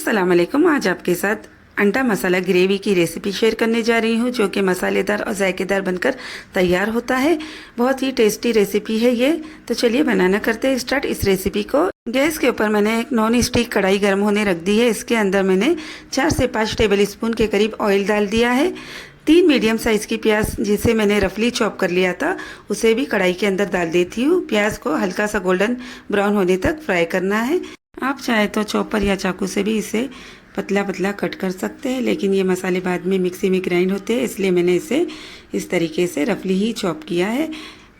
अस्सलाम वालेकुम। आज आपके साथ अंडा मसाला ग्रेवी की रेसिपी शेयर करने जा रही हूँ, जो कि मसालेदार और जायकेदार बनकर तैयार होता है। बहुत ही टेस्टी रेसिपी है ये। तो चलिए बनाना करते हैं स्टार्ट इस रेसिपी को। गैस के ऊपर मैंने एक नॉन स्टिक कढ़ाई गर्म होने रख दी है। इसके अंदर मैंने 4 से 5 टेबल स्पून के करीब ऑयल डाल दिया है। 3 मीडियम साइज़ की प्याज जिसे मैंने रफली चॉप कर लिया था, उसे भी कढ़ाई के अंदर डाल देती हूँ। प्याज को हल्का सा गोल्डन ब्राउन होने तक फ्राई करना है। आप चाहे तो चॉपर या चाकू से भी इसे पतला पतला कट कर सकते हैं, लेकिन ये मसाले बाद में मिक्सी में ग्राइंड होते हैं, इसलिए मैंने इसे इस तरीके से रफली ही चॉप किया है।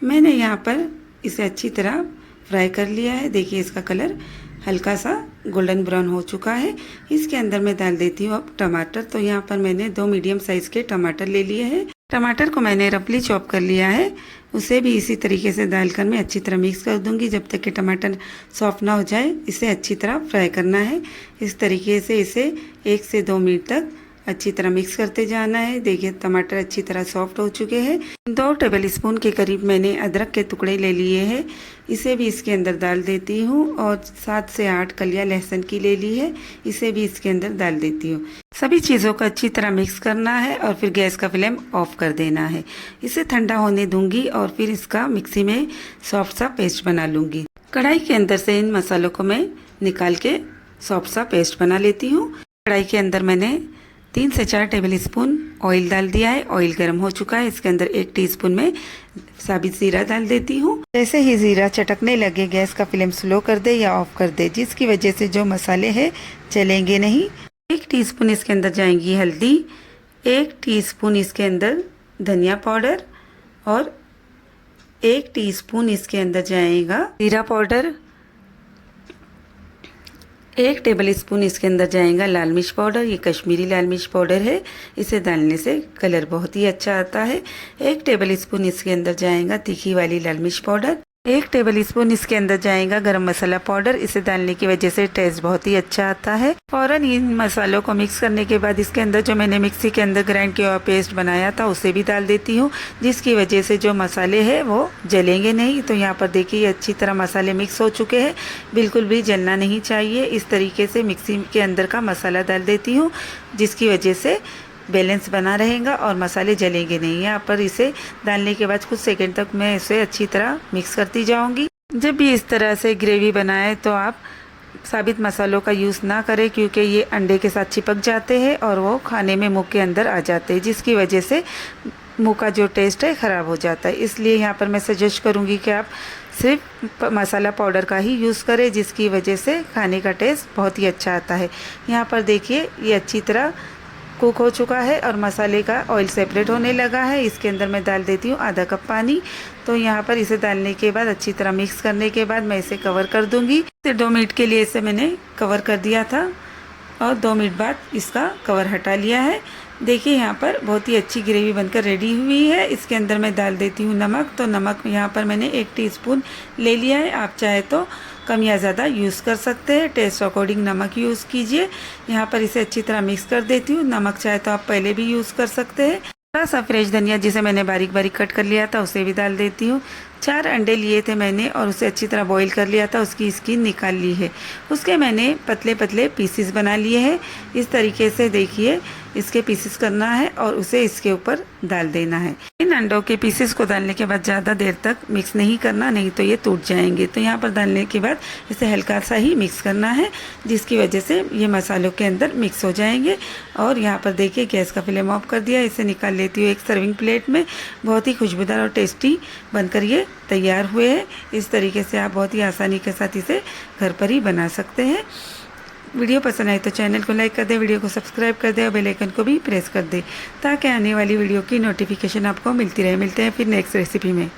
मैंने यहाँ पर इसे अच्छी तरह फ्राई कर लिया है। देखिए इसका कलर हल्का सा गोल्डन ब्राउन हो चुका है। इसके अंदर मैं डाल देती हूँ अब टमाटर। तो यहाँ पर मैंने 2 मीडियम साइज़ के टमाटर ले लिए हैं। टमाटर को मैंने रफली चॉप कर लिया है, उसे भी इसी तरीके से डालकर मैं अच्छी तरह मिक्स कर दूंगी जब तक कि टमाटर सॉफ्ट ना हो जाए। इसे अच्छी तरह फ्राई करना है। इस तरीके से इसे 1 से 2 मिनट तक अच्छी तरह मिक्स करते जाना है। देखिए टमाटर अच्छी तरह सॉफ्ट हो चुके हैं। 2 टेबल स्पून के करीब मैंने अदरक के टुकड़े ले लिए हैं, इसे भी इसके अंदर डाल देती हूँ। और 7 से 8 कलियां लहसुन की ले ली है, इसे भी इसके अंदर डाल देती हूँ। सभी चीज़ों को अच्छी तरह मिक्स करना है और फिर गैस का फ्लेम ऑफ कर देना है। इसे ठंडा होने दूंगी और फिर इसका मिक्सी में सॉफ्ट सा पेस्ट बना लूँगी। कढ़ाई के अंदर से इन मसालों को मैं निकाल के सॉफ्ट सा पेस्ट बना लेती हूँ। कढ़ाई के अंदर मैंने 3 से 4 टेबल स्पून ऑयल डाल दिया है। ऑयल गर्म हो चुका है। इसके अंदर 1 टीस्पून में साबित ज़ीरा डाल देती हूँ। जैसे ही ज़ीरा चटकने लगे गैस का फ्लेम स्लो कर दे या ऑफ कर दे, जिसकी वजह से जो मसाले हैं जलेंगे नहीं। 1 टीस्पून इसके अंदर जाएंगी हल्दी, 1 टीस्पून इसके अंदर धनिया पाउडर और 1 टीस्पून इसके अंदर जाएगा जीरा पाउडर। 1 टेबल स्पून इसके अंदर जाएगा लाल मिर्च पाउडर। ये कश्मीरी लाल मिर्च पाउडर है, इसे डालने से कलर बहुत ही अच्छा आता है। 1 टेबल स्पून इसके अंदर जाएगा तीखी वाली लाल मिर्च पाउडर। 1 टेबल स्पून इसके अंदर जाएगा गरम मसाला पाउडर। इसे डालने की वजह से टेस्ट बहुत ही अच्छा आता है। फौरन इन मसालों को मिक्स करने के बाद इसके अंदर जो मैंने मिक्सी के अंदर ग्राइंड किया हुआ पेस्ट बनाया था उसे भी डाल देती हूँ, जिसकी वजह से जो मसाले हैं वो जलेंगे नहीं। तो यहाँ पर देखिए अच्छी तरह मसाले मिक्स हो चुके हैं, बिल्कुल भी जलना नहीं चाहिए। इस तरीके से मिक्सी के अंदर का मसाला डाल देती हूँ, जिसकी वजह से बैलेंस बना रहेगा और मसाले जलेंगे नहीं। यहाँ पर इसे डालने के बाद कुछ सेकंड तक मैं इसे अच्छी तरह मिक्स करती जाऊंगी। जब भी इस तरह से ग्रेवी बनाए तो आप साबित मसालों का यूज़ ना करें, क्योंकि ये अंडे के साथ चिपक जाते हैं और वो खाने में मुंह के अंदर आ जाते हैं, जिसकी वजह से मुंह का जो टेस्ट है ख़राब हो जाता है। इसलिए यहाँ पर मैं सजेस्ट करूँगी कि आप सिर्फ मसाला पाउडर का ही यूज़ करें, जिसकी वजह से खाने का टेस्ट बहुत ही अच्छा आता है। यहाँ पर देखिए ये अच्छी तरह कुक हो चुका है और मसाले का ऑयल सेपरेट होने लगा है। इसके अंदर मैं डाल देती हूँ आधा कप पानी। तो यहाँ पर इसे डालने के बाद अच्छी तरह मिक्स करने के बाद मैं इसे कवर कर दूँगी। 2 मिनट के लिए इसे मैंने कवर कर दिया था और 2 मिनट बाद इसका कवर हटा लिया है। देखिए यहाँ पर बहुत ही अच्छी ग्रेवी बनकर रेडी हुई है। इसके अंदर मैं डाल देती हूँ नमक। तो नमक यहाँ पर मैंने 1 टीस्पून ले लिया है। आप चाहे तो कम या ज़्यादा यूज़ कर सकते हैं, टेस्ट अकॉर्डिंग नमक यूज़ कीजिए। यहाँ पर इसे अच्छी तरह मिक्स कर देती हूँ। नमक चाहे तो आप पहले भी यूज़ कर सकते हैं। थोड़ा सा फ्रेश धनिया जिसे मैंने बारीक बारीक कट कर लिया था उसे भी डाल देती हूँ। 4 अंडे लिए थे मैंने और उसे अच्छी तरह बॉईल कर लिया था, उसकी स्किन निकाल ली है। उसके मैंने पतले पतले पीसेस बना लिए हैं। इस तरीके से देखिए इसके पीसेस करना है और उसे इसके ऊपर डाल देना है। इन अंडों के पीसेस को डालने के बाद ज़्यादा देर तक मिक्स नहीं करना, नहीं तो ये टूट जाएंगे। तो यहाँ पर डालने के बाद इसे हल्का सा ही मिक्स करना है, जिसकी वजह से ये मसालों के अंदर मिक्स हो जाएंगे। और यहाँ पर देखिए गैस का फ्लेम ऑफ कर दिया। इसे निकाल लेती हूँ एक सर्विंग प्लेट में। बहुत ही खुशबूदार और टेस्टी बनकर ये तैयार हुए हैं। इस तरीके से आप बहुत ही आसानी के साथ इसे घर पर ही बना सकते हैं। वीडियो पसंद आए तो चैनल को लाइक कर दे, वीडियो को सब्सक्राइब कर दे और बेल आइकन को भी प्रेस कर दे, ताकि आने वाली वीडियो की नोटिफिकेशन आपको मिलती रहे। मिलते हैं फिर नेक्स्ट रेसिपी में।